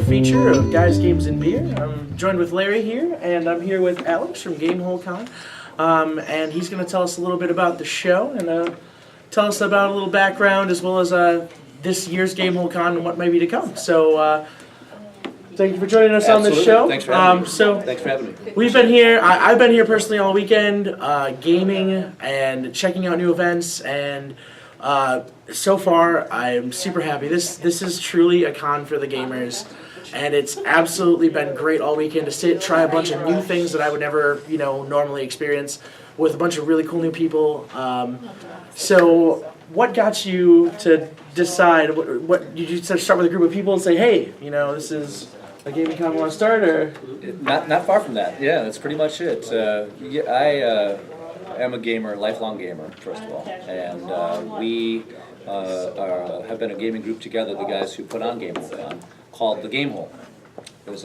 feature of Guys, Games, and Beer. I'm joined with Larry here, and I'm here with Alex from Gamehole Con. And he's going to tell us a little bit about the show and tell us about a little background as well as this year's Gamehole Con and what may be to come. So, thank you for joining us on this show. Thanks for having me. Thanks for having me. We've been here. I've been here personally all weekend, gaming and checking out new events, and so far I'm super happy. This is truly a con for the gamers, and it's absolutely been great all weekend to try a bunch of new things that I would never, normally experience with a bunch of really cool new people. So, what got you to decide? What did you start with a group of people and say, "Hey, this is a gaming con I want to start," or not far from that. Yeah, that's pretty much it. I am a gamer, lifelong gamer, first of all, and we have been a gaming group together. The guys who put on Gamehole called the Gamehole. It was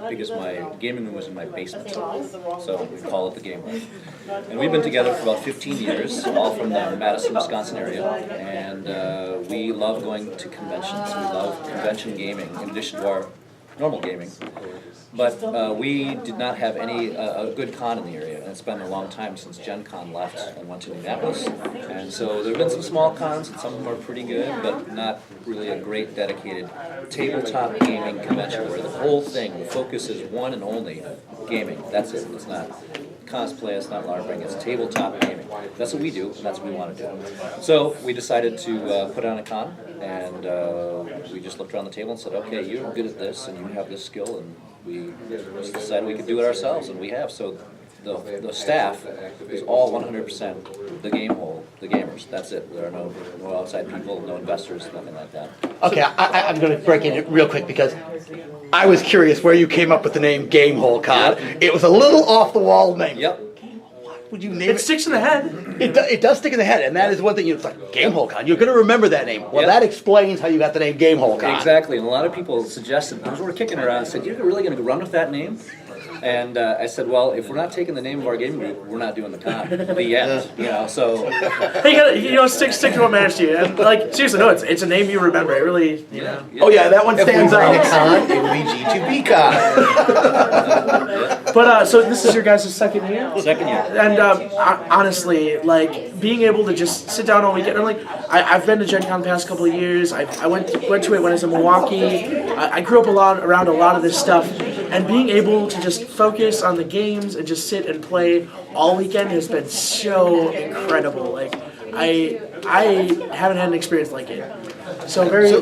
because my gaming room was in my basement, so we call it the Gamehole. And we've been together for about 15 years, all from the Madison, Wisconsin area, and we love going to conventions. We love convention gaming in addition to our normal gaming. But we did not have a good con in the area, and it's been a long time since Gencon left and went to Minneapolis. And so there have been some small cons, and some of them are pretty good, but not really a great dedicated tabletop gaming convention where the whole thing, the focus is one and only gaming. That's it. It's not cosplay, it's not LARPing, it's tabletop gaming. That's what we do, and that's what we want to do. So we decided to put on a con, and we just looked around the table and said, okay, you're good at this, and you have this skill, and we just decided we could do it ourselves, and we have. So the staff is all 100% the Gamehole, the gamers. That's it. There are no outside people, no investors, nothing like that. Okay, I'm going to break in real quick because I was curious where you came up with the name Gamehole Con. Yep. It was a little off-the-wall name. Yep. What would you name it? it sticks in the head. It does stick in the head, and that is one thing. It's like Gamehole Con. You're going to remember that name. Well, Yep. that explains how you got the name Gamehole Con. Exactly, and a lot of people suggested, because we were kicking around, said, you're really going to run with that name? And I said, well, if we're not taking the name of our gaming group, we're not doing the con. The end, so. Hey, stick to what matters to you. And, seriously, no, it's a name you remember. It really, Yeah. Oh yeah, that one stands out. Con, it would be G2B Con. But so this is your guys' second year. Second year. And honestly, being able to just sit down all weekend. And I've been to Gen Con the past couple of years. I went to it when I was in Milwaukee. I grew up around a lot of this stuff, and being able to just focus on the games and just sit and play all weekend has been so incredible. I haven't had an experience like it. So very.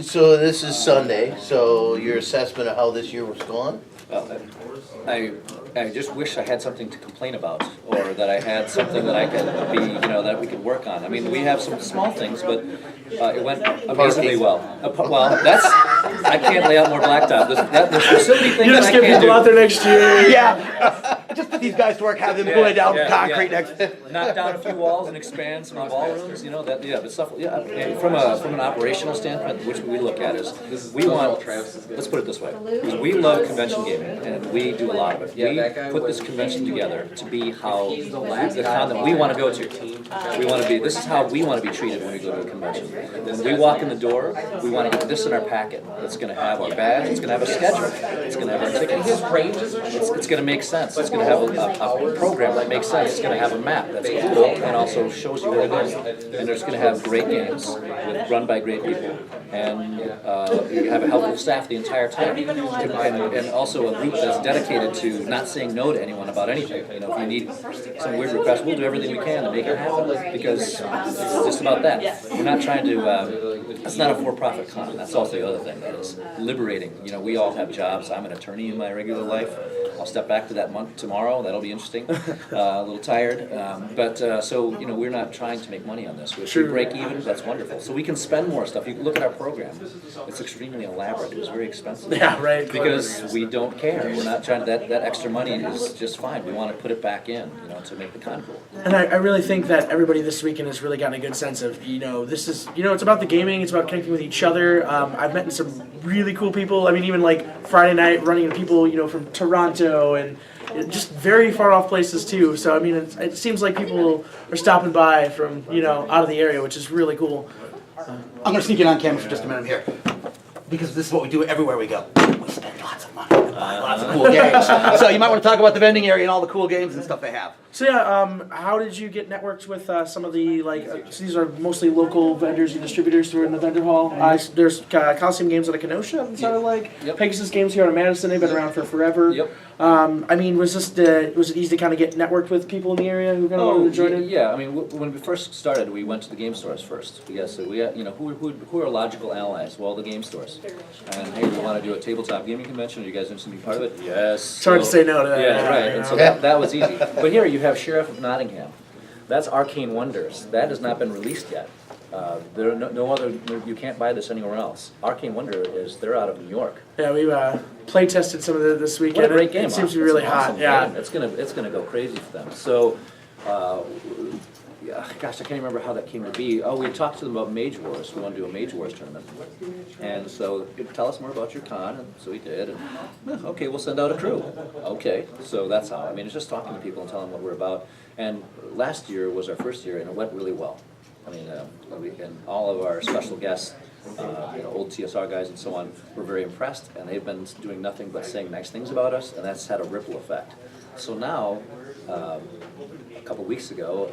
So this is Sunday, so your assessment of how this year was going? I just wish I had something to complain about, or that I had something that I could be, that we could work on. I mean, we have some small things, but it went amazingly well. I can't lay out more blacktop. There's facility things You just I get can't people out do. there next year. Yeah. Just put these guys to work, have them lay down concrete next. Knock down a few walls and expand some ballrooms. But stuff. Yeah, and from an operational standpoint, which we look at is we want. Let's put it this way: we love convention gaming, and we do a lot of it. We put this convention together to be how the con that we want to go to. We want to be. This is how we want to be treated when we go to a convention. When we walk in the door, we want to get this in our packet. It's going to have our badge. It's going to have a schedule. It's going to have our tickets. It's going to make sense. It's going to have a program that makes sense. It's going to have a map that's cool and also shows you where to go. And it's going to have great games run by great people. And you have a helpful staff the entire time. And also a group that's dedicated to not saying no to anyone about anything. If you need some weird request, we'll do everything we can to make it happen. Because it's just about that. We're not trying to, it's not a for-profit con. That's also the other thing that is liberating. We all have jobs. I'm an attorney in my regular life. I'll step back to that month tomorrow. That'll be interesting. A little tired. So we're not trying to make money on this. If we break even, that's wonderful. So we can spend more stuff. You can look at our program. It's extremely elaborate. It was very expensive. Yeah, right. Because we don't care. We're not trying to, that extra money is just fine. We want to put it back in, to make the con cool. And I really think that everybody this weekend has really gotten a good sense of, this is, it's about the gaming, it's about connecting with each other. I've met some really cool people. I mean, even Friday night running into people, from Toronto and just very far off places too. So, I mean, it seems like people are stopping by from, out of the area, which is really cool. I'm going to sneak in on camera for just a minute here. because this is what we do everywhere we go. We spend lots of money to buy lots of cool games. So you might want to talk about the vending area and all the cool games and stuff they have. So yeah, how did you get networked with some of the so these are mostly local vendors and distributors who are in the vendor hall. There's Coliseum Games out of Kenosha. It sounded like Pegasus Games here out of Madison. They've been around for forever. Yep. I mean, was it easy to kind of get networked with people in the area who kind of wanted to join in? Yeah. I mean, when we first started, we went to the game stores first. Yes, so we had, who are logical allies? Well, the game stores. And hey, we want to do a tabletop gaming convention. Are you guys interested in being part of it? Yes. It's hard to say no to that. Yeah, right. And so that was easy. But here you have Sheriff of Nottingham. That's Arcane Wonders. That has not been released yet. There are no other. You can't buy this anywhere else. Arcane Wonder they're out of New York. Yeah, we play tested some of this weekend. What a great game! It seems to be really hot. Awesome Yeah, game. It's gonna go crazy for them. So, gosh, I can't remember how that came to be. Oh, we talked to them about Mage Wars. We want to do a Mage Wars tournament, and so tell us more about your con. And so we did. And okay, we'll send out a crew. Okay, so that's how. I mean, it's just talking to people and telling them what we're about. And last year was our first year, and it went really well. I mean, and all of our special guests, old TSR guys and so on, were very impressed, and they've been doing nothing but saying nice things about us, and that's had a ripple effect. So now, a couple weeks ago,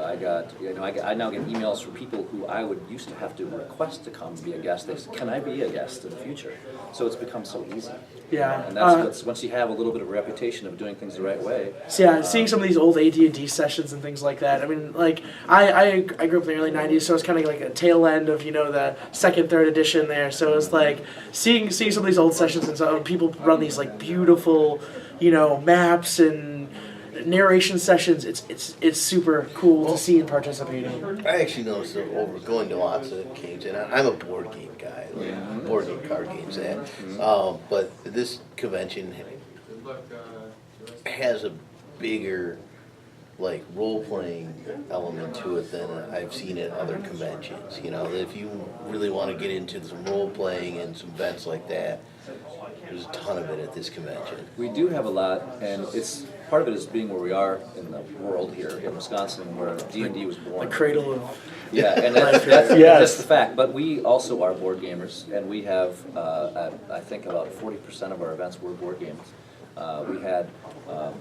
I now get emails from people who I would used to have to request to come be a guest. They say, "Can I be a guest in the future?" So it's become so easy. Yeah. And that's once you have a little bit of a reputation of doing things the right way. So yeah, seeing some of these old AD&D sessions and things like that. I mean, like I grew up in the early '90s, so it's kind of like a tail end of the second, third edition there. So it's like seeing some of these old sessions and so people run these like beautiful, maps and narration sessions. It's super cool to see and participating. I actually noticed that over going to lots of games, and I'm a board game guy, like board game, card games, but this convention has a bigger role-playing element to it than I've seen at other conventions. If you really want to get into some role-playing and some events like that, there's a ton of it at this convention. We do have a lot, and it's part of it is being where we are in the world here in Wisconsin, where D&D was born. The cradle of Yeah, and that's the fact. But we also are board gamers, and we have, I think, about 40% of our events were board games. We had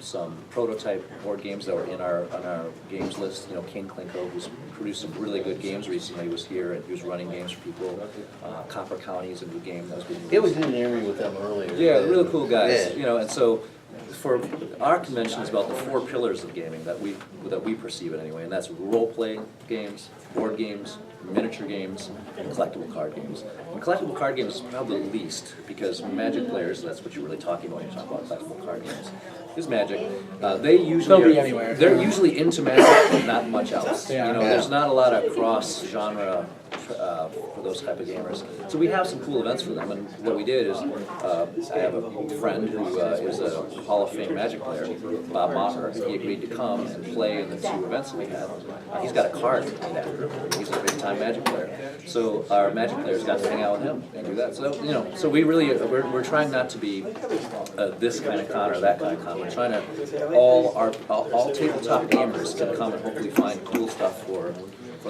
some prototype board games that were on our games list. King Klinko, who's produced some really good games recently, was here, and he was running games for people. Copper County is a new game that was being released. It was in an area with them earlier. Yeah, really cool guys. Yeah. And so for our convention is about the 4 pillars of gaming that we perceive it anyway, and that's role-playing games, board games, miniature games, and collectible card games. And collectible card games is probably the least, because Magic players, that's what you're really talking about when you talk about collectible card games, is Magic. They usually They'll be anywhere. They're usually into Magic, but not much else. Yeah. There's not a lot of cross-genre for those type of gamers. So we have some cool events for them, and what we did is I have a friend who is a Hall of Fame Magic player, Bob Maher. He agreed to come and play in the 2 events that we had. He's got a card named after him. He's a big-time Magic player. So our Magic players got to hang out with him and do that. So so we really we're trying not to be this kind of con or that kind of con. We're trying to all tabletop gamers can come and hopefully find cool stuff for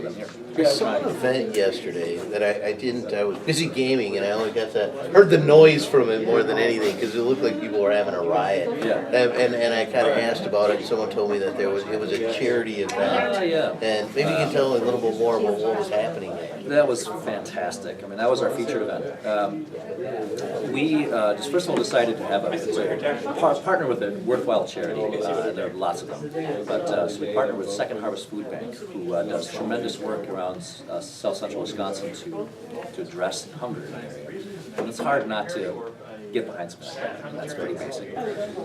them here. I saw an event yesterday that I was busy gaming, and I only heard the noise from it more than anything, because it looked like people were having a riot. Yeah. And I kind of asked about it, and someone told me that it was a charity event. Yeah. And maybe you can tell a little bit more about what was happening there. That was fantastic. I mean, that was our featured event. We just first of all decided to have a partner with a worthwhile charity. There are lots of them, but so we partnered with Second Harvest Food Bank, who does tremendous work around South Central Wisconsin to address hunger in the area. And it's hard not to get behind something like that. I mean, that's pretty basic.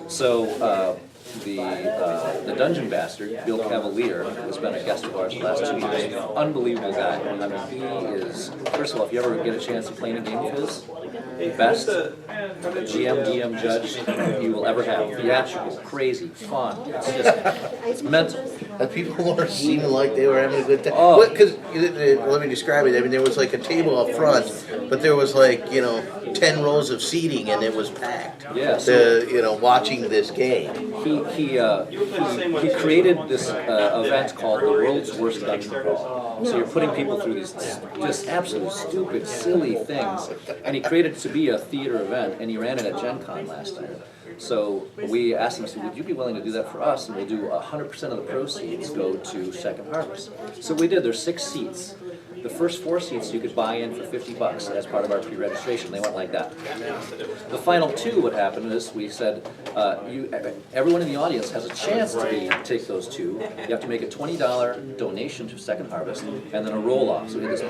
So the Dungeon Bastard, Bill Cavalier, who's been a guest of ours the last 2 years, unbelievable guy. I mean, he is, first of all, if you ever get a chance to play in a game of his, best GM, DM, judge you will ever have. Theatrical, crazy, fun. It's mental. And people were seeming like they were having a good time. Oh. Because, let me describe it. I mean, there was like a table up front, but there was 10 rows of seating, and it was packed. Yeah, To, watching this game. he created this event called the World's Worst Dungeon Crawl. So you're putting people through these just absolute stupid, silly things, and he created it to be a theater event, and he ran it at Gencon last year. So we asked him, would you be willing to do that for us? And we'll do 100% of the proceeds go to Second Harvest. So we did. There's 6 seats. The first 4 seats you could buy in for $50 as part of our pre-registration. They went like that. The final 2, what happened is we said, everyone in the audience has a chance to take those 2. You have to make a $20 donation to Second Harvest, and then a roll-off. So we had this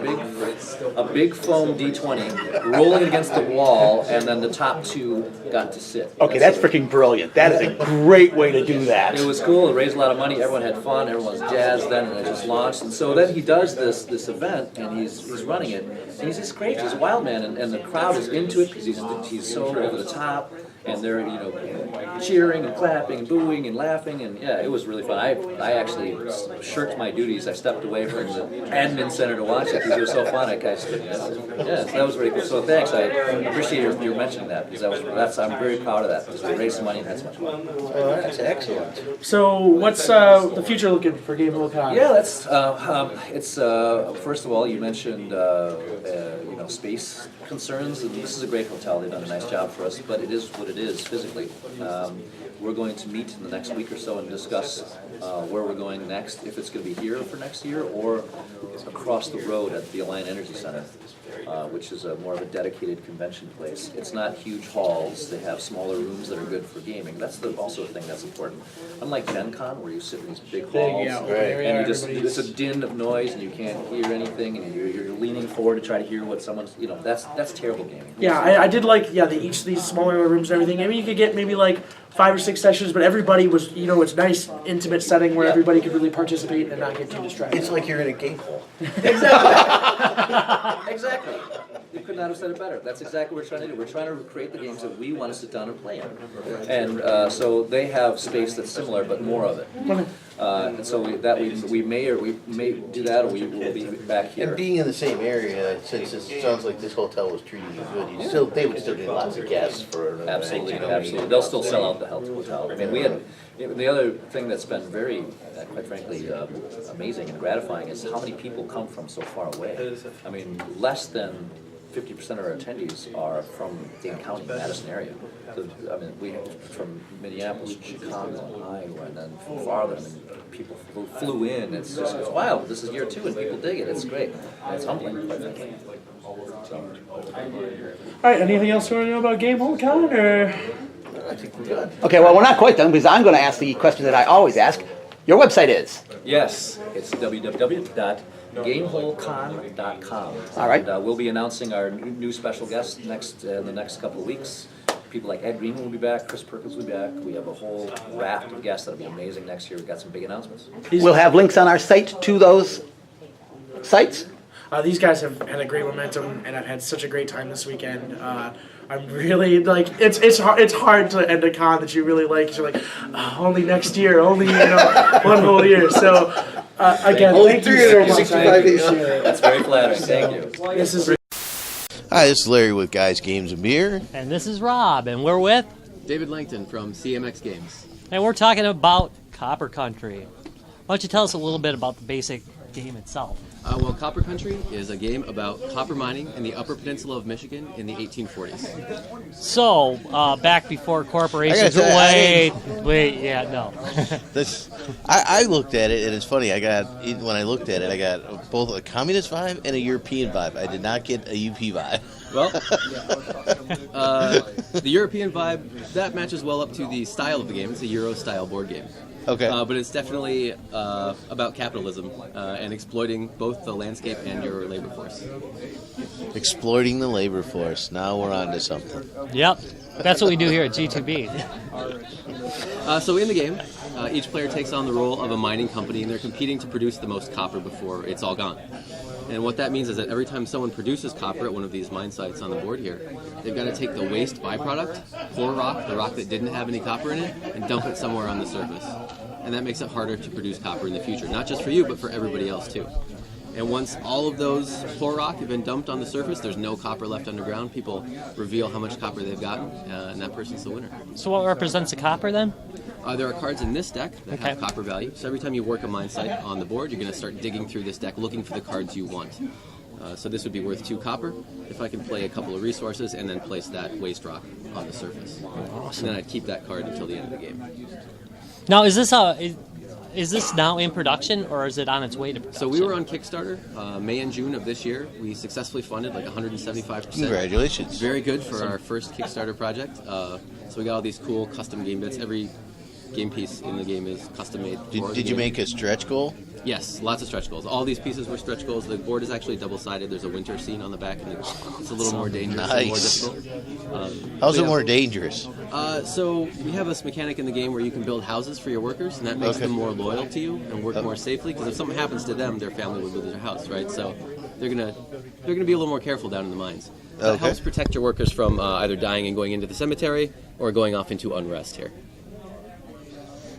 big foam D20 rolling it against the wall, and then the top 2 got to sit. Okay, that's freaking brilliant. That is a great way to do that. It was cool. It raised a lot of money. Everyone had fun. Everyone was jazzed then, and it just launched. And so then he does this event, and he's running it. And he's just great. He's a wild man, and the crowd is into it because he's so over the top. And they're cheering and clapping and booing and laughing, and yeah, it was really fun. I actually shirked my duties. I stepped away from the admin center to watch it because it was so fun. So that was very cool. So thanks. I appreciate your mentioning that because I'm very proud of that because we raised some money and had so much fun. Oh, that's excellent. So what's the future looking for Gamehole Con? Yeah, it's first of all, you mentioned space concerns, and this is a great hotel. They've done a nice job for us, but it is what it is physically. We're going to meet in the next week or so and discuss where we're going next, if it's going to be here for next year or across the road at the Alliant Energy Center, which is more of a dedicated convention place. It's not huge halls. They have smaller rooms that are good for gaming. That's also a thing that's important. Unlike Gen Con, where you sit in these big halls, and it's a din of noise and you can't hear anything, and you're leaning forward to try to hear what someone's, that's terrible gaming. Yeah, I did like each of these smaller rooms and everything. I mean, you could get maybe like 5 or 6 sessions, but everybody was, it's a nice intimate setting where everybody could really participate and not get too distracted. It's like you're in a Gamehole. Exactly. You could not have said it better. That's exactly what we're trying to do. We're trying to create the games that we want to sit down and play in. And so they have space that's similar, but more of it. And so we may do that, or we will be back here. And being in the same area, since it sounds like this hotel was treating you good, they would still get lots of guests for an Absolutely, event, absolutely. They'll still sell out the hotel. I mean, we had the other thing that's been very, quite frankly, amazing and gratifying is how many people come from so far away. I mean, less than 50% of our attendees are from Dane County, Madison area. So, I mean, we from Minneapolis, Chicago, Iowa, and then from farther. I mean, people flew in. It's wild. This is year 2, and people dig it. It's great. And it's humbling, quite frankly. So. All right, anything else you want to know about Gamehole Con, or? I think we're good. Okay, well, we're not quite done because I'm going to ask the question that I always ask. Your website is? Yes, it's www.gameholecon.com. All right. And we'll be announcing our new special guests in the next couple of weeks. People like Ed Green will be back, Chris Perkins will be back. We have a whole raft of guests that'll be amazing next year. We've got some big announcements. We'll have links on our site to those sites. These guys have had a great momentum, and I've had such a great time this weekend. I'm really it's hard to end a con that you really like. 'Cause you're like, only next year, only one whole year. So again, Only thank you so much. 365 days. That's very flattering. Thank you. This is Hi, this is Larry with Guys, Games, and Beer. And this is Rob, and we're with, David Langton from CMX Games. and we're talking about Copper Country. Why don't you tell us a little bit about the basic game itself? Well, Copper Country is a game about copper mining in the Upper Peninsula of Michigan in the 1840s. So, back before corporations. I looked at it, and it's funny. When I looked at it, I got both a communist vibe and a European vibe. I did not get a UP vibe. Well, the European vibe, that matches well up to the style of the game. It's a Euro-style board game. Okay. But it's definitely about capitalism and exploiting both the landscape and your labor force. Exploiting the labor force. Now we're on to something. Yep, that's what we do here at G2B. So in the game, each player takes on the role of a mining company, and they're competing to produce the most copper before it's all gone. And what that means is that every time someone produces copper at one of these mine sites on the board here, they've got to take the waste byproduct, core rock, the rock that didn't have any copper in it, and dump it somewhere on the surface. And that makes it harder to produce copper in the future, not just for you, but for everybody else too. And once all of those core rock have been dumped on the surface, there's no copper left underground. People reveal how much copper they've gotten, and that person's the winner. So what represents the copper then? There are cards in this deck that have copper value. So every time you work a mine site on the board, you're going to start digging through this deck looking for the cards you want. So this would be worth 2 copper if I can play a couple of resources and then place that waste rock on the surface. Awesome. And then I'd keep that card until the end of the game. Now, is this now in production, or is it on its way to production? So we were on Kickstarter May and June of this year. We successfully funded like 175%. Congratulations. Very good for our first Kickstarter project. So we got all these cool custom game bits. Every game piece in the game is custom made. Did you make a stretch goal? Yes, lots of stretch goals. All these pieces were stretch goals. The board is actually double-sided. There's a winter scene on the back, and it's a little more dangerous and more difficult. How's it more dangerous? So we have this mechanic in the game where you can build houses for your workers, and that makes them more loyal to you and work more safely. Because if something happens to them, their family would lose their house, right? So they're gonna be a little more careful down in the mines. That helps protect your workers from either dying and going into the cemetery or going off into unrest here.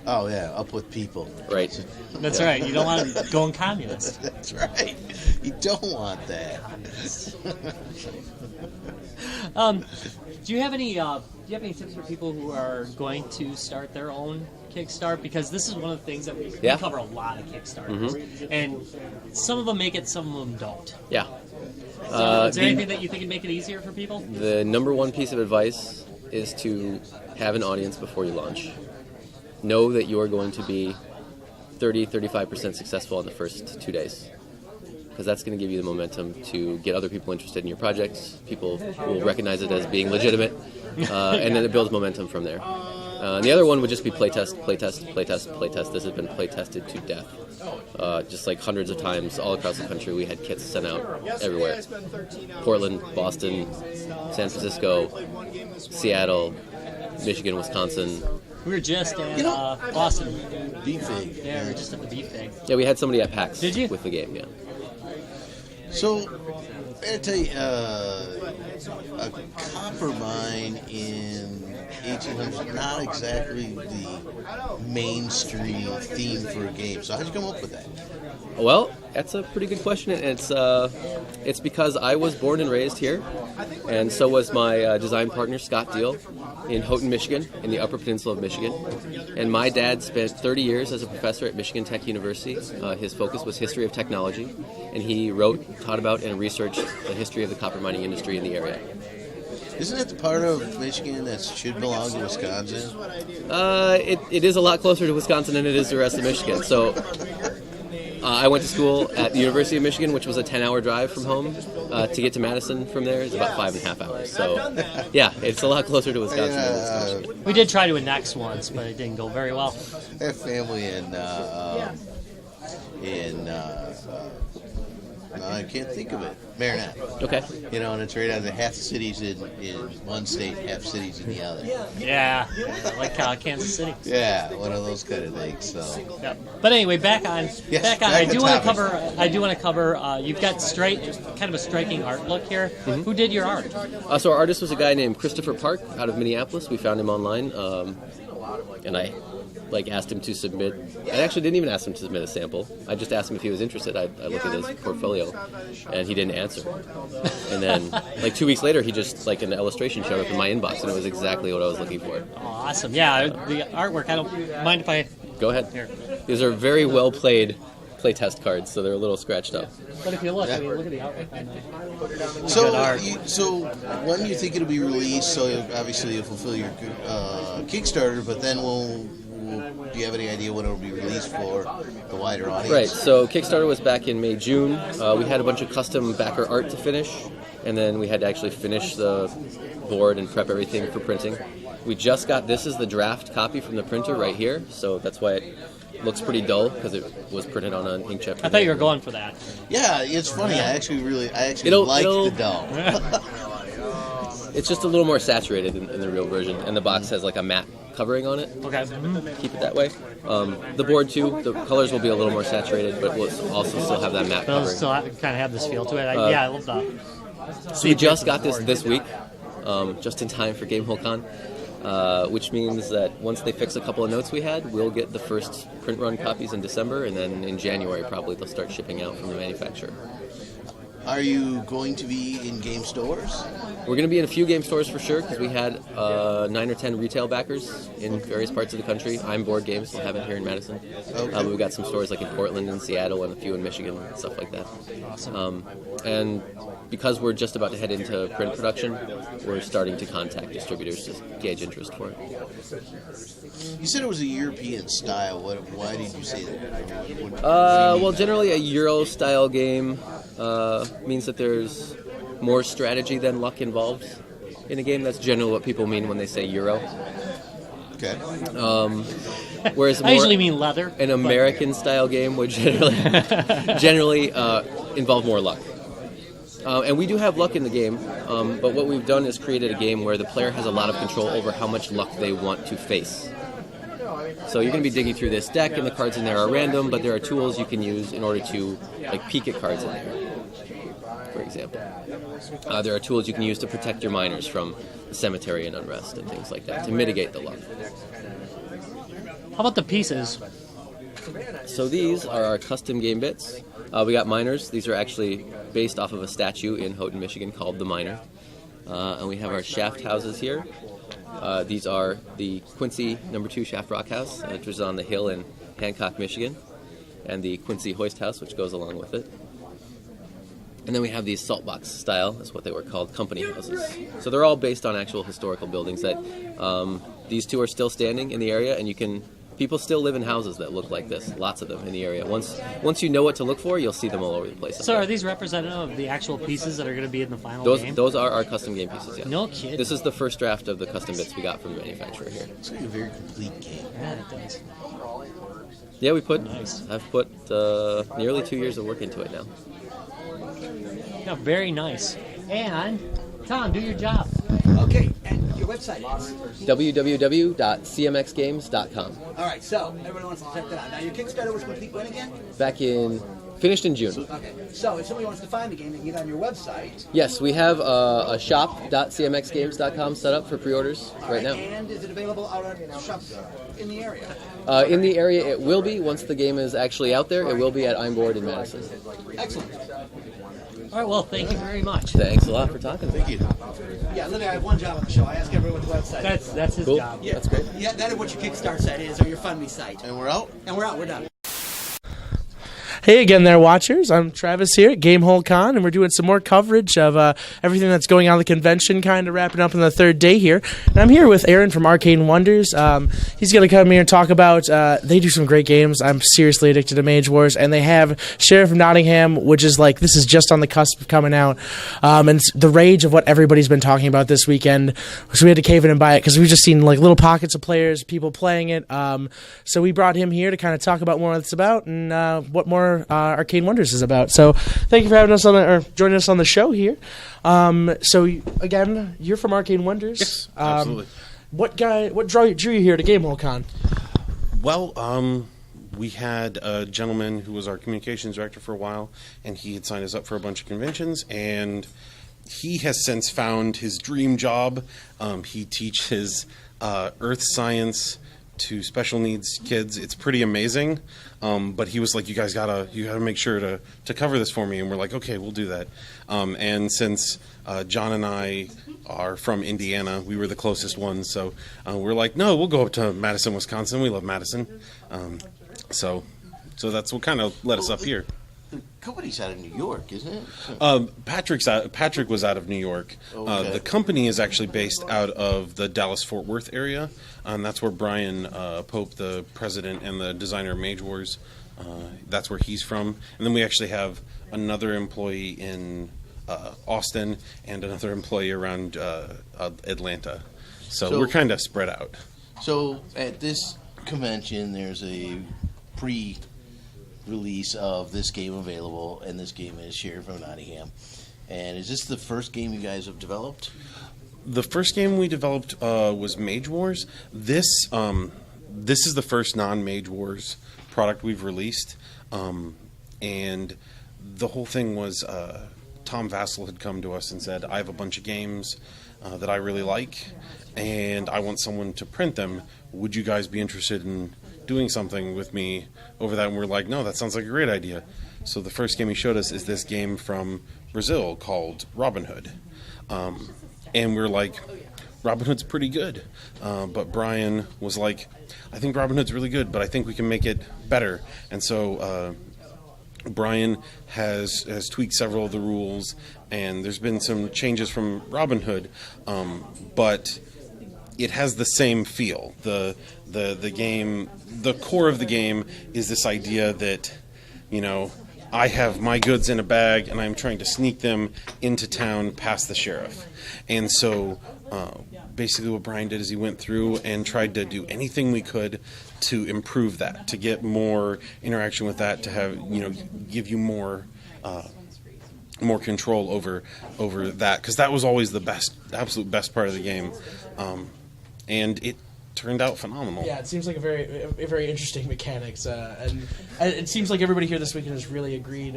Oh, yeah, up with people. Right. That's right. You don't want to go in communist. That's right. You don't want that. Do you have any tips for people who are going to start their own Kickstart? Because this is one of the things that we cover a lot of Kickstarters, and some of them make it, some of them don't. Yeah. So is there anything that you think would make it easier for people? The number one piece of advice is to have an audience before you launch. Know that you are going to be 30-35% successful in the first 2 days, because that's going to give you the momentum to get other people interested in your project. People will recognize it as being legitimate, and then it builds momentum from there. The other one would just be playtest. This has been playtested to death, just like hundreds of times all across the country. We had kits sent out everywhere. Portland, Boston, San Francisco, Seattle, Michigan, Wisconsin. We were just at Boston. Beefig. Yeah, we were just at the Beefig. Yeah, we had somebody at PAX Did you? with the game, yeah. So, I tell you, a copper mine in 1800s, not exactly the mainstream theme for a game. So how'd you come up with that? Well, that's a pretty good question, and it's because I was born and raised here, and so was my design partner, Scott Deal, in Houghton, Michigan, in the Upper Peninsula of Michigan. And my dad spent 30 years as a professor at Michigan Tech University. His focus was history of technology, and he wrote, taught about, and researched the history of the copper mining industry in the area. Isn't it the part of Michigan that should belong to Wisconsin? It is a lot closer to Wisconsin than it is the rest of Michigan. So I went to school at the University of Michigan, which was a 10-hour drive from home. To get to Madison from there is about 5.5 hours. So, yeah, it's a lot closer to Wisconsin than Wisconsin. We did try to annex once, but it didn't go very well. I have family in I can't think of it. Marinette. Okay. You know, and it's right out of half the cities in one state, half cities in the other. Yeah, like Kansas City. Yeah, one of those kind of things. So. Yep. But anyway, back on. Yes, I do want to cover. You've got kind of a striking art look here. Mm-hmm. Who did your art? So our artist was a guy named Christopher Park out of Minneapolis. We found him online, and I asked him to submit. I actually didn't even ask him to submit a sample. I just asked him if he was interested. I looked at his portfolio, and he didn't answer. And then, 2 weeks later, he just an illustration showed up in my inbox, and it was exactly what I was looking for. Awesome! Yeah, the artwork. I don't mind if I. Go ahead. Here. These are very well played playtest cards, so they're a little scratched up. But if you look, look at the artwork. So when do you think it'll be released? So obviously you'll fulfill your Kickstarter, but then do you have any idea when it'll be released for the wider audience? Right, so Kickstarter was back in May, June. We had a bunch of custom backer art to finish, and then we had to actually finish the board and prep everything for printing. We just got, this is the draft copy from the printer right here, so that's why it looks pretty dull, because it was printed on an inkjet. I thought you were going for that. Yeah, it's funny. I actually like the dull. It's just a little more saturated in the real version, and the box has a matte covering on it. Okay. Keep it that way. The board too, the colors will be a little more saturated, but we'll also still have that matte It'll covering. still kind of have this feel to it. I love that. So we just got this week, just in time for Gamehole Con, which means that once they fix a couple of notes we had, we'll get the first print run copies in December, and then in January probably they'll start shipping out from the manufacturer. Are you going to be in game stores? We're going to be in a few game stores for sure because we had 9 or 10 retail backers in various parts of the country. I'm Board Games. We'll have it here in Madison. Okay. We've got some stores like in Portland and Seattle and a few in Michigan and stuff like that. Awesome. And because we're just about to head into print production, we're starting to contact distributors to gauge interest for it. You said it was a European style. Why did you say that? Well, generally a Euro-style game means that there's more strategy than luck involved in a game. That's generally what people mean when they say Euro. Okay. Whereas I usually mean leather. an American-style game would generally involve more luck. And we do have luck in the game, but what we've done is created a game where the player has a lot of control over how much luck they want to face. So you're going to be digging through this deck, and the cards in there are random, but there are tools you can use in order to peek at cards in there, for example. There are tools you can use to protect your miners from the cemetery and unrest and things like that, to mitigate the luck. How about the pieces? So these are our custom game bits. We got miners. These are actually based off of a statue in Houghton, Michigan called the Miner. And we have our shaft houses here. These are the Quincy No. 2 Shaft Rock House, which is on the hill in Hancock, Michigan, and the Quincy Hoist House, which goes along with it. And then we have these saltbox style, that's what they were called, company houses. So they're all based on actual historical buildings that these two are still standing in the area, and people still live in houses that look like this, lots of them in the area. Once you know what to look for, you'll see them all over the place. So are these representative of the actual pieces that are going to be in the final game? Those are our custom game pieces, yeah. No kidding. This is the first draft of the custom bits we got from the manufacturer here. It's like a very complete game. Yeah, it does. Yeah, Nice. I've put nearly 2 years of work into it now. Yeah, very nice. And, Tom, do your job. Okay, and your website is? www.cmxgames.com. All right, so everyone wants to check that out. Now, your Kickstarter was complete when again? Finished in June. Okay, so if somebody wants to find the game, they can get on your website. Yes, we have a shop.cmxgames.com set up for pre-orders right now. And is it available out at shops in the area? In the area, it will be. Once the game is actually out there, it will be at I'm Board in Madison. Excellent. All right, well, thank you very much. Thanks a lot for talking to me. Thank you. Yeah, literally, I have one job on the show. I ask everyone what the website is. That's his Cool. job. Yeah, That's great. Yeah, that is what your Kickstarter site is, or your FundMe site. And we're out. And we're out. We're done. Hey again there, watchers. I'm Travis here at Gamehole Con, and we're doing some more coverage of everything that's going on at the convention, kind of wrapping up on the third day here. And I'm here with Aaron from Arcane Wonders. He's going to come here and talk about, they do some great games. I'm seriously addicted to Mage Wars, and they have Sheriff of Nottingham, which is like, this is just on the cusp of coming out. And it's the rage of what everybody's been talking about this weekend, so we had to cave in and buy it, because we've just seen like little pockets of players, people playing it. So we brought him here to kind of talk about more what it's about, and what more Arcane Wonders is about. So thank you for having us joining us on the show here. Again, you're from Arcane Wonders. Yes, absolutely. What drew you here to Gamehole Con? Well, we had a gentleman who was our communications director for a while, and he had signed us up for a bunch of conventions, and he has since found his dream job. He teaches earth science to special needs kids. It's pretty amazing. But he was like, you gotta make sure to cover this for me. And we're like, okay, we'll do that. And since John and I are from Indiana, we were the closest ones. So we're like, no, we'll go up to Madison, Wisconsin. We love Madison. So that's what kind of led us up here. The company's out of New York, isn't it? Patrick was out of New York. Okay. The company is actually based out of the Dallas-Fort Worth area. That's where Brian Pope, the president and the designer of Mage Wars, that's where he's from. And then we actually have another employee in Austin and another employee around Atlanta. So we're kind of spread out. So at this convention, there's a pre-release of this game available, and this game is Sheriff of Nottingham. And is this the first game you guys have developed? The first game we developed was Mage Wars. This is the first non-Mage Wars product we've released, and the whole thing was Tom Vassell had come to us and said, I have a bunch of games that I really like, and I want someone to print them. Would you guys be interested in doing something with me over that, and we're like, no, that sounds like a great idea. So the first game he showed us is this game from Brazil called Robin Hood. And we're like, Robin Hood's pretty good. But Brian was like, I think Robin Hood's really good, but I think we can make it better. And so Brian has tweaked several of the rules, and there's been some changes from Robin Hood, but it has the same feel. The game, the core of the game is this idea that, you know, I have my goods in a bag and I'm trying to sneak them into town past the sheriff. And so basically what Brian did is he went through and tried to do anything we could to improve that, to get more interaction with that, to have, you know, give you more control over that, because that was always the absolute best part of the game. And it turned out phenomenal. Yeah, it seems like a very interesting mechanics, and it seems like everybody here this weekend has really agreed.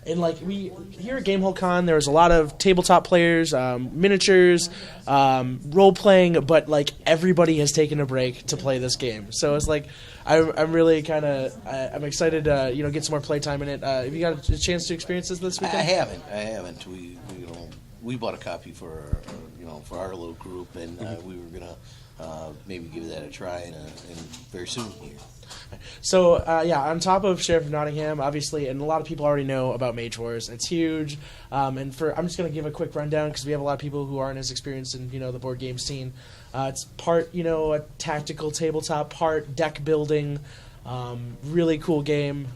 And like we here at Gamehole Con, there was a lot of tabletop players, miniatures, role playing, but like everybody has taken a break to play this game. So it's like I'm really kind of I'm excited to get some more playtime in it. Have you got a chance to experience this weekend? I haven't. We bought a copy for our little group, and we were gonna maybe give that a try and very soon here. So, on top of Sheriff of Nottingham, obviously, and a lot of people already know about Mage Wars. It's huge. I'm just going to give a quick rundown because we have a lot of people who aren't as experienced in, the board game scene. It's part, a tactical tabletop, part deck building, really cool game.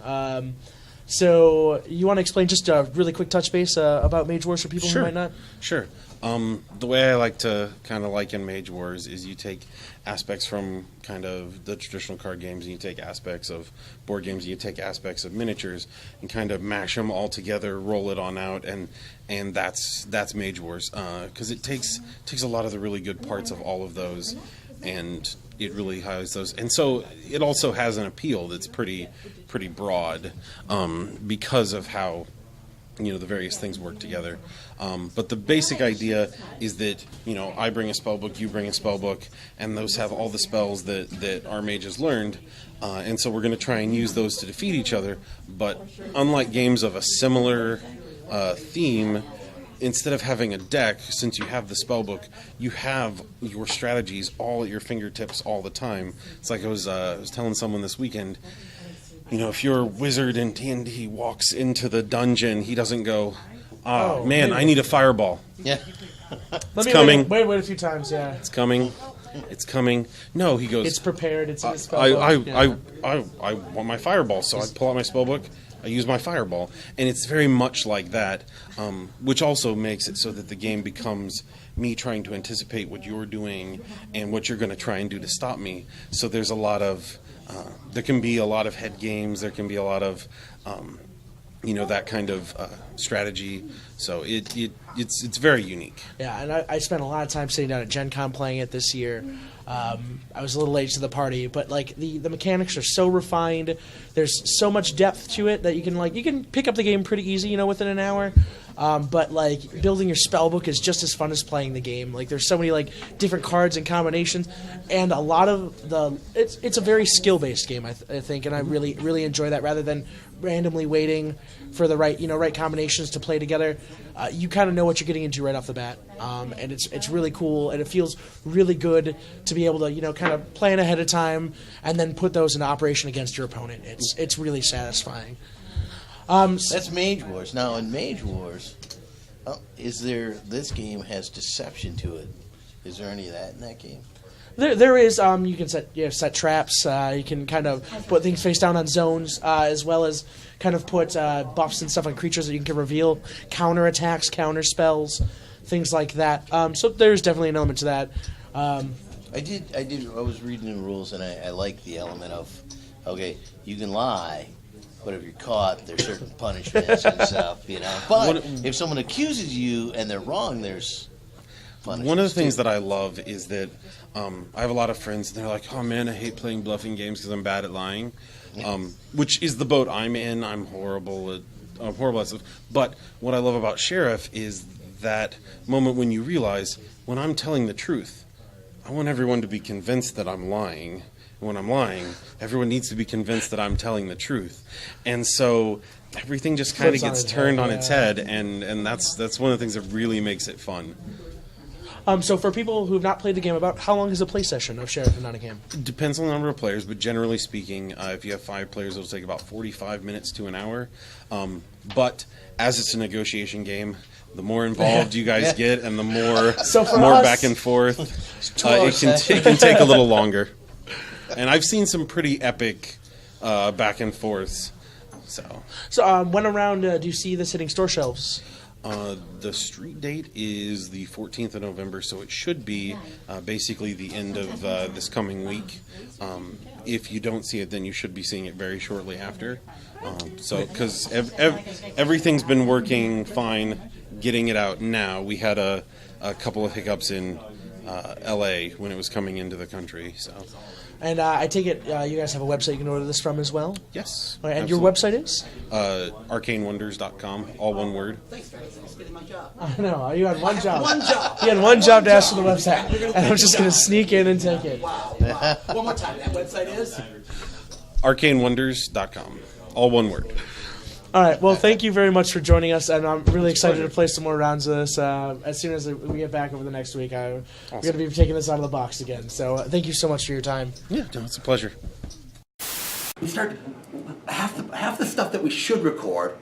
So you want to explain just a really quick touch base about Mage Wars for people who might not? Sure. The way I like to kind of liken Mage Wars is you take aspects from kind of the traditional card games, and you take aspects of board games, and you take aspects of miniatures, and kind of mash them all together, roll it on out, and that's Mage Wars, because it takes a lot of the really good parts of all of those, and it really highlights those. And so it also has an appeal that's pretty broad, because of how the various things work together. But the basic idea is that, I bring a spell book, you bring a spell book, and those have all the spells that our mages learned. And so we're going to try and use those to defeat each other. But unlike games of a similar theme, instead of having a deck, since you have the spell book, you have your strategies all at your fingertips all the time. It's like I was telling someone this weekend, if your wizard in D&D walks into the dungeon, he doesn't go, oh man, I need a fireball. Yeah. It's coming. Wait a few times, yeah. It's coming. It's coming. No, he goes, it's prepared, it's in his spell book. I want my fireball, so I pull out my spell book, I use my fireball. And it's very much like that, which also makes it so that the game becomes me trying to anticipate what you're doing and what you're going to try and do to stop me. So there's a lot of there can be a lot of head games. There can be a lot of, that kind of strategy. So it's very unique. Yeah, and I spent a lot of time sitting down at Gencon playing it this year. I was a little late to the party, but like the mechanics are so refined. There's so much depth to it that you can pick up the game pretty easy, within an hour. But like building your spell book is just as fun as playing the game. Like there's so many different cards and combinations, and a lot of it's a very skill based game I think, and I really enjoy that rather than randomly waiting for the right combinations to play together. You kind of know what you're getting into right off the bat, and it's really cool, and it feels really good to be able to kind of plan ahead of time and then put those into operation against your opponent. It's really satisfying. That's Mage Wars. Now, in Mage Wars, this game has deception to it. Is there any of that in that game? There is. You can set traps. You can kind of put things face down on zones, as well as kind of put buffs and stuff on creatures that you can reveal, counter attacks, counter spells, things like that. So there's definitely an element to that. I was reading the rules, and I like the element of, okay, you can lie, but if you're caught, there's certain punishments and stuff, But if someone accuses you and they're wrong, there's punishments. One of the things that I love is that I have a lot of friends, and they're like, oh man, I hate playing bluffing games because I'm bad at lying, which is the boat I'm in. I'm horrible at stuff. But what I love about Sheriff is that moment when you realize, when I'm telling the truth, I want everyone to be convinced that I'm lying, when I'm lying. Everyone needs to be convinced that I'm telling the truth. And so everything just kind of Flips on gets its turned head, on yeah. its head, and that's one of the things that really makes it fun. So for people who have not played the game, about how long is a play session of Sheriff of Nottingham? It depends on the number of players, but generally speaking, if you have 5 players, it'll take about 45 minutes to an hour. But as it's a negotiation game, the more involved you guys get, and the more So for more us- back and forth, hour it can take a little longer. And I've seen some pretty epic back and forths. So when around do you see this hitting store shelves? The street date is the 14th of November, so it should be basically the end of this coming week. If you don't see it, then you should be seeing it very shortly after. Because everything's been working fine, getting it out now. We had a couple of hiccups in LA when it was coming into the country. So And I take it you guys have a website you can order this from as well? yes. All right, and absolutely. your website is? ArcaneWonders.com, all one word. Thanks, Travis. Thanks for getting my job. I know, you had one job. One job. You had one job to ask for the website. And I'm just going to sneak in and take it. Wow. One more time. That website is? ArcaneWonders.com, all one word. All right, well, thank you very much for joining us, and I'm really excited to play some more rounds of this. As soon as we get back over the next week, we're going to be taking this out of the box again. So thank you so much for your time. Yeah, no, it's a pleasure. We start half the stuff that we should record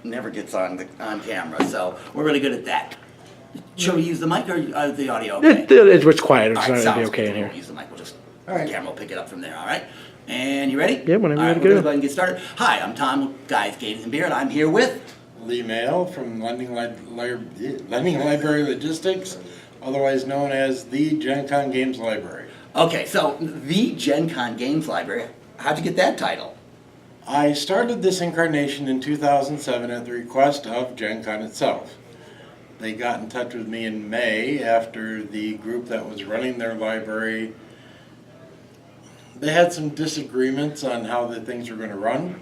never gets on camera, so we're really good at that. Shall we use the mic or the audio? Okay. It's quiet. It's All right, not going to be sounds okay in good. here. We'll use the mic. We'll just the camera will pick it up from there. All right. And you ready? Yeah, whenever All you're right, ready to we're go. gonna go ahead and get started. Hi, I'm Tom with Guys, Games and Beer, and I'm here with. Lee Mail from Lending Library Logistics, otherwise known as the Gencon Games Library. Okay, so the Gencon Games Library. How'd you get that title? I started this incarnation in 2007 at the request of Gencon itself. They got in touch with me in May after the group that was running their library. They had some disagreements on how the things were going to run.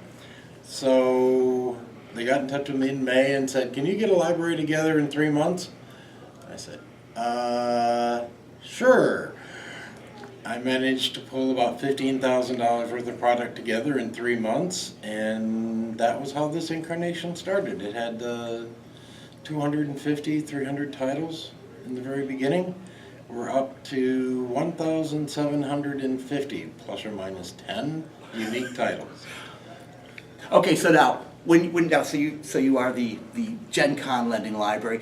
So they got in touch with me in May and said, "Can you get a library together in 3 months?" I said, sure. I managed to pull about $15,000 worth of product together in 3 months, and that was how this incarnation started. It had 250, 300 titles in the very beginning. We're up to 1,750, plus or minus 10 unique titles. Okay, so now so you are the Gencon Lending Library,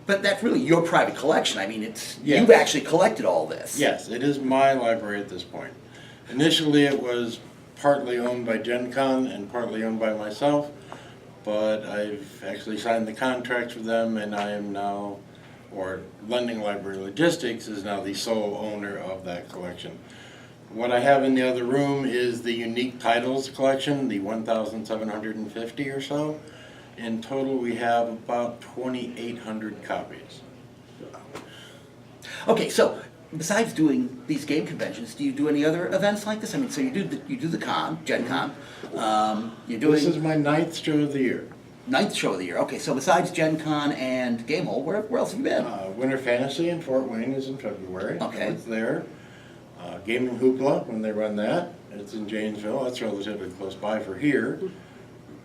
but that's really your private collection. I mean, Yes. You've actually collected all this. Yes, it is my library at this point. Initially, it was partly owned by Gencon and partly owned by myself, but I've actually signed the contracts with them, and I am now, or Lending Library Logistics is now the sole owner of that collection. What I have in the other room is the unique titles collection, the 1,750 or so. In total, we have about 2,800 copies. Okay, so besides doing these game conventions, do you do any other events like this? I mean, so you do the Gen Con. You're doing This is my 9th show of the year. 9th show of the year. Okay, so besides Gen Con and Gamehole, where else have you been? Winter Fantasy in Fort Wayne is in February. Okay. It's there. Gaming Hoopla, when they run that, it's in Janesville. That's relatively close by for here.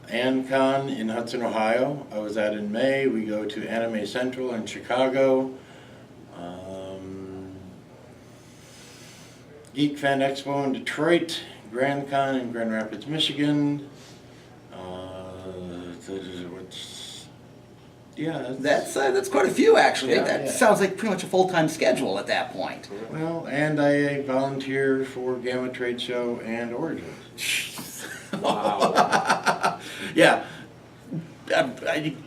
AnCon in Hudson, Ohio, I was at in May. We go to Anime Central in Chicago. Geek Fan Expo in Detroit. Grand Con in Grand Rapids, Michigan. That's quite a few actually. Yeah, That yeah. sounds like pretty much a full-time schedule at that point. Well, and I volunteer for Gamma Trade Show and Origins. Yeah.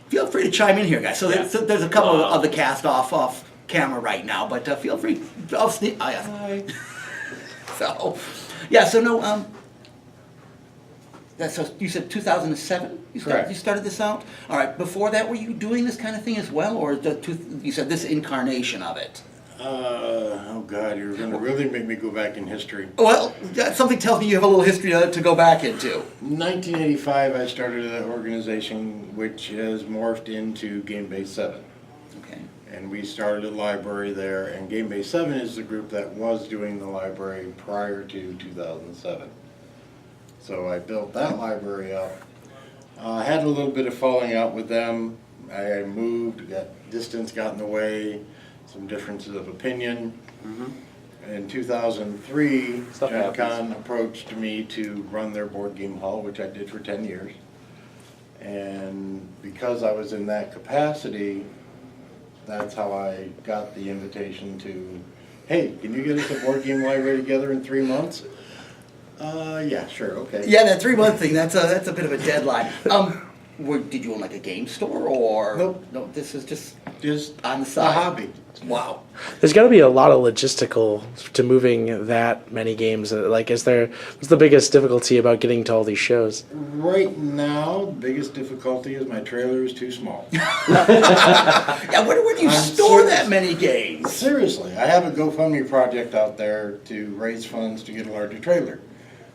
Feel free to chime in here, guys. So there's a couple of the cast off camera right now, but feel free. I'll sneak. Oh, yeah. So, yeah. So no. So you said 2007. Correct. You started this out. All right. Before that, were you doing this kind of thing as well, or you said this incarnation of it? Oh God, you're going to really make me go back in history. Well, something tells me you have a little history to go back into. 1985, I started an organization which has morphed into Game Base 7. Okay. and we started a library there, and Game Base 7 is the group that was doing the library prior to 2007. So I built that library up. I had a little bit of falling out with them. I moved, distance got in the way, some differences of opinion. In 2003, Gencon approached me to run their board game hall, which I did for 10 years. And because I was in that capacity, that's how I got the invitation to, hey, can you get us a board game library together in 3 months? Yeah, sure, okay. Yeah, that 3-month thing, that's a bit of a deadline. Did you own like a game store or? Nope. No, this is just a on the side. hobby. Wow. There's got to be a lot of logistical to moving that many games. Like, what's the biggest difficulty about getting to all these shows? Right now, the biggest difficulty is my trailer is too small. Yeah, where do you store that many games? Seriously, I have a GoFundMe project out there to raise funds to get a larger trailer.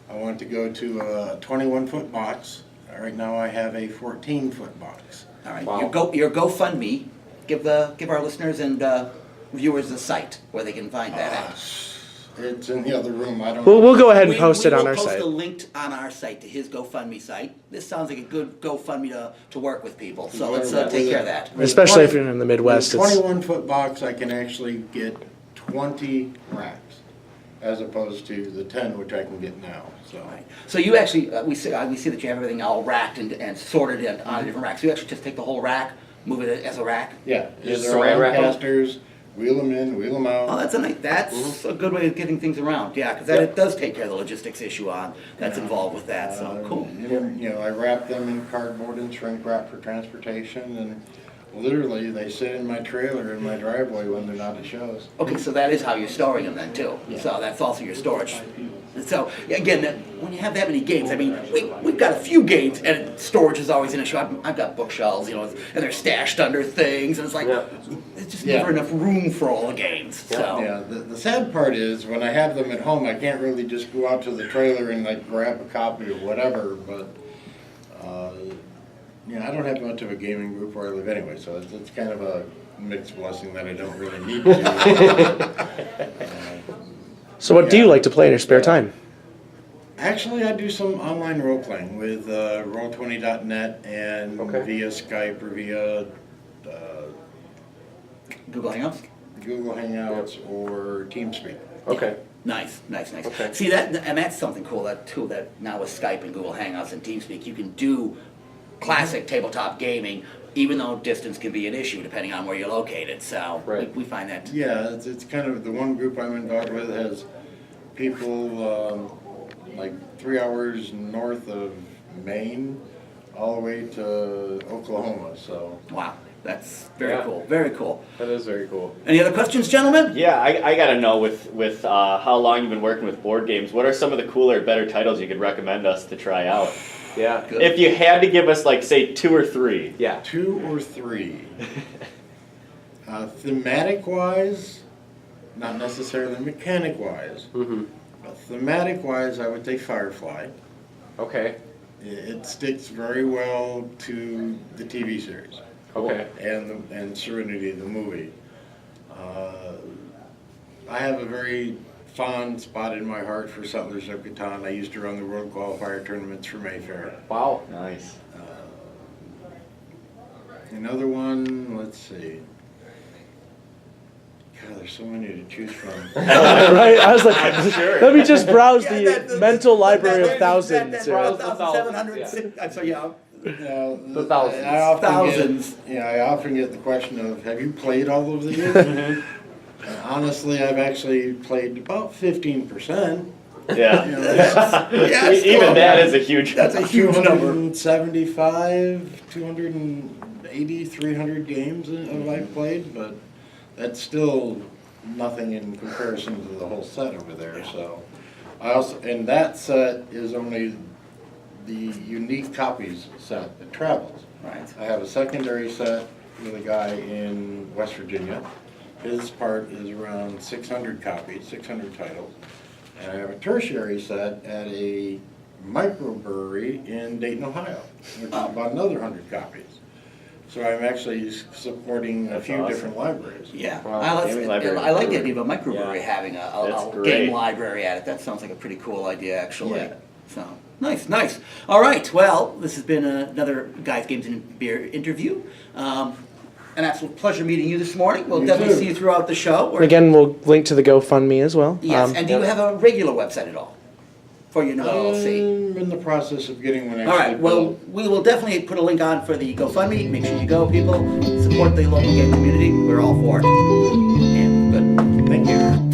I want to go to a 21-foot box. Right now I have a 14-foot box. All right, your GoFundMe. Give our listeners and viewers the site where they can find that at. It's in the other room. I don't. We'll go ahead and post it on our We will site. post a link on our site to his GoFundMe site. This sounds like a good GoFundMe to work with people. So let's take care of that. Especially if you're in the Midwest. With a It's 21-foot box, I can actually get 20 racks, as opposed to the 10 which I can get now. So. Right. So you actually, we see that you have everything all racked and sorted on different racks. So you actually just take the whole rack, move it as a rack. Yeah, Just they're saran all wrap 'em? casters. Wheel them in, wheel them out. Oh, that's a good way of getting things around. Yeah, because it does take care of the logistics issue that's involved with that. So cool. And, I wrap them in cardboard and shrink wrap for transportation, and literally they sit in my trailer in my driveway when they're not at shows. Okay, so that is how you're storing them then too. So that's also your storage. So again, when you have that many games, I mean, we've got a few games, and storage is always an issue. I've got bookshelves, and they're stashed under things, and it's like it's just never enough room for all the games. So. Yeah, the sad part is when I have them at home, I can't really just go out to the trailer and grab a copy or whatever. But I don't have much of a gaming group where I live anyway, so it's kind of a mixed blessing that I don't really need to. So what do you like to play in your spare time? Actually, I do some online role playing with Roll20.net and via Skype or via Google Hangouts? Google Hangouts or TeamSpeak. Okay. Nice. Okay. See and that's something cool that now with Skype and Google Hangouts and TeamSpeak, you can do classic tabletop gaming, even though distance can be an issue depending on where you're located. So we find that. Yeah, it's kind of the one group I'm involved with has people 3 hours north of Maine, all the way to Oklahoma. So Wow, that's very cool. Very cool. That is very cool. Any other questions, gentlemen? Yeah, I got to know with how long you've been working with board games, what are some of the cooler, better titles you could recommend us to try out? Yeah. Good. If you had to give us, say, 2 or 3. Yeah. 2 or 3. Thematic-wise, not necessarily mechanic-wise, but thematic-wise, I would say Firefly. Okay. It sticks very well to the TV series. Okay. And Serenity, the movie. I have a very fond spot in my heart for Settlers of Catan. I used to run the World Qualifier tournaments for Mayfair. Wow. Nice. Another one, let's see. God, there's so many to choose from. Right? I was like, sure. let me just browse the mental library of thousands. Browse the 1,700. So The thousands. Thousands. I often get the question of, have you played all of these? Honestly, I've actually played about 15%. Yeah. Even that is a huge That's a huge number. 275, 280, 300 games I've played, but that's still nothing in comparison to the whole set over there. So, and that set is only the unique copies set that travels. Right. I have a secondary set with a guy in West Virginia. His part is around 600 copies, 600 titles. And I have a tertiary set at a microbrewery in Dayton, Ohio, which is about another 100 copies. So I'm actually supporting a That's few awesome. different libraries. Yeah, Wow, I gaming library. I like the idea of a microbrewery Yeah. having That's a great. game library at it. That sounds like a pretty cool idea, actually. Yeah. So nice. All right, well, this has been another Guys, Games, and Beer interview. An absolute pleasure meeting you this morning. We'll You definitely too. see you throughout the show. And again, we'll link to the GoFundMe as well. Yes, and do you have a regular website at all for your LLC? I'm in the process of getting one All actually right, well, built. we will definitely put a link on for the GoFundMe. Make sure you go, people. Support the local game community. We're all for it. And good. Thank you.